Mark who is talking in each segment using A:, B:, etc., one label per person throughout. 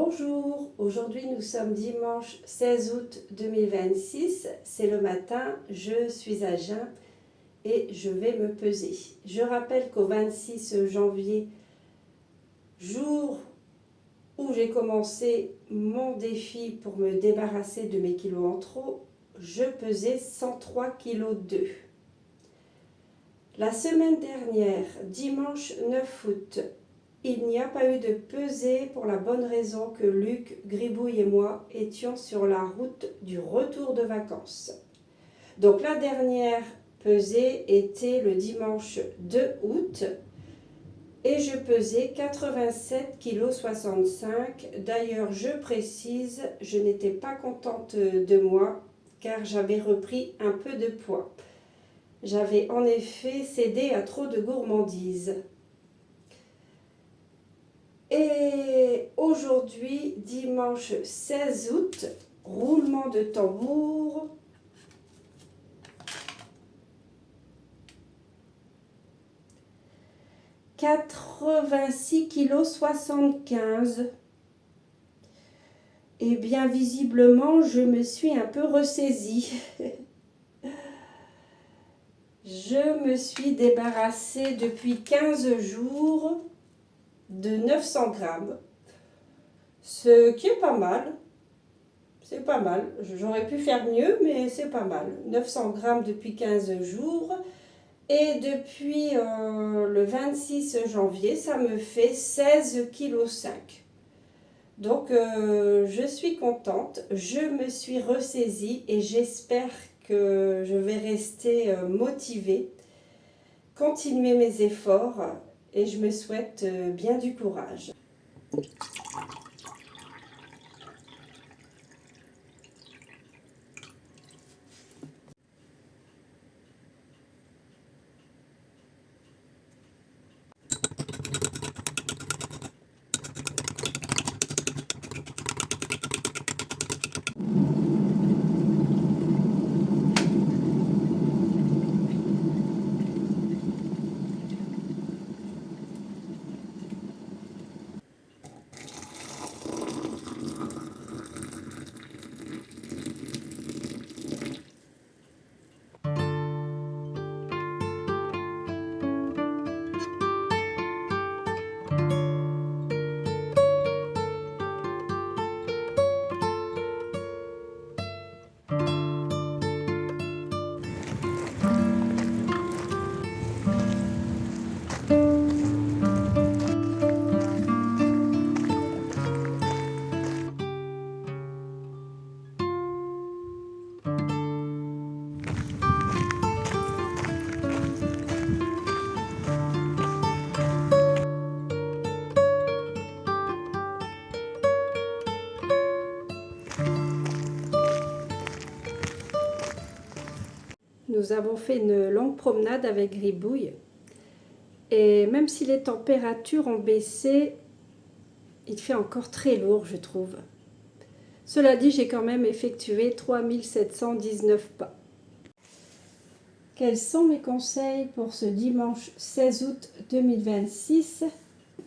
A: Bonjour, aujourd'hui nous sommes dimanche 16 août 2026, c'est le matin, je suis à jeun et je vais me peser. Je rappelle qu'au 26 janvier, jour où j'ai commencé mon défi pour me débarrasser de mes kilos en trop, je pesais 103 kg 2. La semaine dernière, dimanche 9 août, il n'y a pas eu de pesée pour la bonne raison que Luc, Gribouille et moi étions sur la route du retour de vacances. Donc la dernière pesée était le dimanche 2 août et je pesais 87,65 kg. D'ailleurs, je précise, je n'étais pas contente de moi car j'avais repris un peu de poids. J'avais en effet cédé à trop de gourmandise. Et aujourd'hui, dimanche 16 août, roulement de tambour. « 86,75 kg. Et bien visiblement, je me suis un peu ressaisie. Je me suis débarrassée depuis 15 jours de 900 grammes, ce qui est pas mal. C'est pas mal. J'aurais pu faire mieux, mais c'est pas mal. 900 grammes depuis 15 jours. Et depuis le 26 janvier, ça me fait 16,5 kg. Donc, je suis contente. Je me suis ressaisie et j'espère que je vais rester motivée, continuer mes efforts et je me souhaite bien du courage. Nous avons fait une longue promenade avec Gribouille et même si les températures ont baissé, il fait encore très lourd, je trouve. Cela dit, j'ai quand même effectué 3719 pas. Quels sont mes conseils pour ce dimanche 16 août 2026?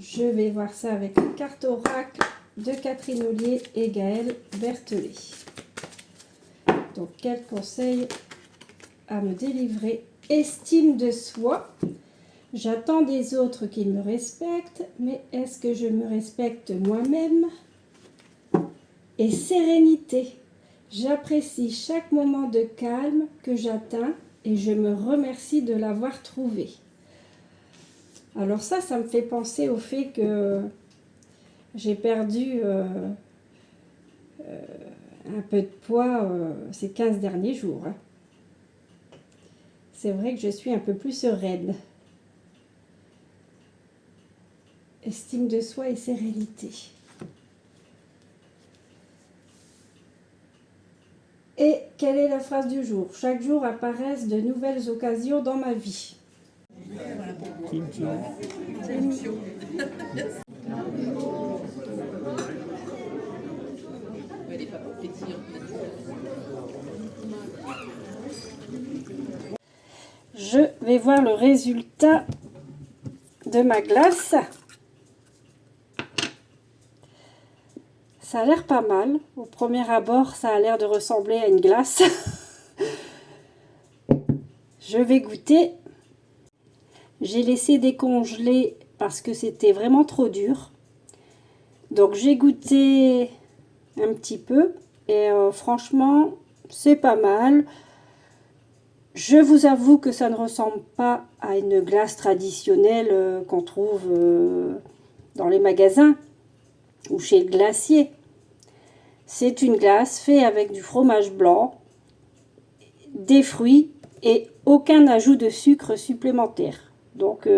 A: Je vais voir ça avec une carte oracle de Catherine Ollier et Gaëlle Berthelet. Donc, quels conseils à me délivrer? Estime de soi. J'attends des autres qu'ils me respectent, mais est-ce que je me respecte moi-même? Et sérénité. J'apprécie chaque moment de calme que j'atteins et je me remercie de l'avoir trouvé. Alors ça me fait penser au fait que j'ai perdu un peu de poids ces 15 derniers jours. C'est vrai que je suis un peu plus sereine. Estime de soi et sérénité. Et quelle est la phrase du jour? Chaque jour apparaissent de nouvelles occasions dans ma vie. Je vais voir le résultat de ma glace. Ça a l'air pas mal. Au premier abord, ça a l'air de ressembler à une glace. Je vais goûter. J'ai laissé décongeler parce que c'était vraiment trop dur. Donc j'ai goûté un petit peu et franchement, c'est pas mal. Je vous avoue que ça ne ressemble pas à une glace traditionnelle qu'on trouve dans les magasins ou chez le glacier. C'est une glace faite avec du fromage blanc, des fruits et aucun ajout de sucre supplémentaire. Donc,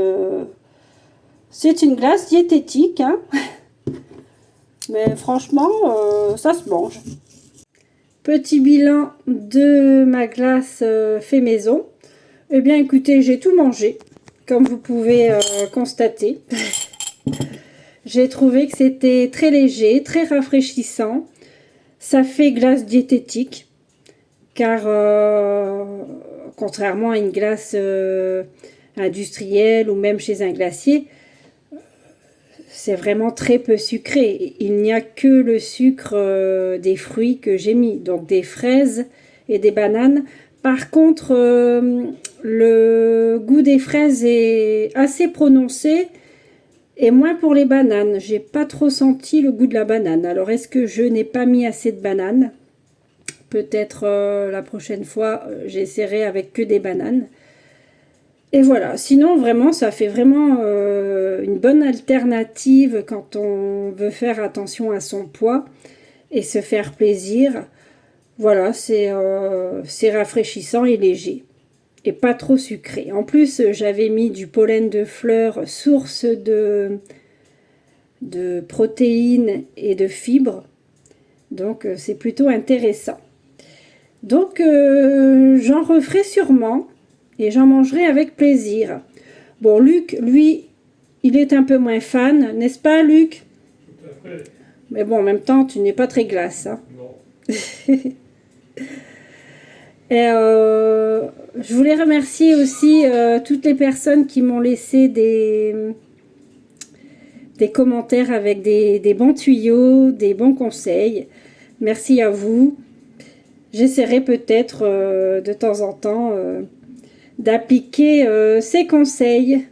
A: c'est une glace diététique, hein. Mais franchement, ça se mange. Petit bilan de ma glace fait maison. Eh bien, écoutez, j'ai tout mangé, comme vous pouvez constater. J'ai trouvé que c'était très léger, très rafraîchissant. Ça fait glace diététique, car contrairement à une glace industrielle ou même chez un glacier, c'est vraiment très peu sucré. Il n'y a que le sucre des fruits que j'ai mis, donc des fraises et des bananes. Par contre, le goût des fraises est assez prononcé et moins pour les bananes. J'ai pas trop senti le goût de la banane. Alors, est-ce que je n'ai pas mis assez de bananes? Peut-être la prochaine fois, j'essaierai avec que des bananes. Et voilà, sinon vraiment ça fait vraiment une bonne alternative quand on veut faire attention à son poids et se faire plaisir. Voilà, c'est rafraîchissant et léger et pas trop sucré. En plus, j'avais mis du pollen de fleurs, source de protéines et de fibres. Donc c'est plutôt intéressant. Donc j'en referai sûrement. Et j'en mangerai avec plaisir. Bon, Luc, lui, il est un peu moins fan, n'est-ce pas, Luc?
B: Tout à fait.
A: Mais bon, en même temps, tu n'es pas très glace. Hein.
B: Non.
A: Et je voulais remercier aussi toutes les personnes qui m'ont laissé des commentaires avec des bons tuyaux, des bons conseils. Merci à vous. J'essaierai peut-être de temps en temps d'appliquer ces conseils.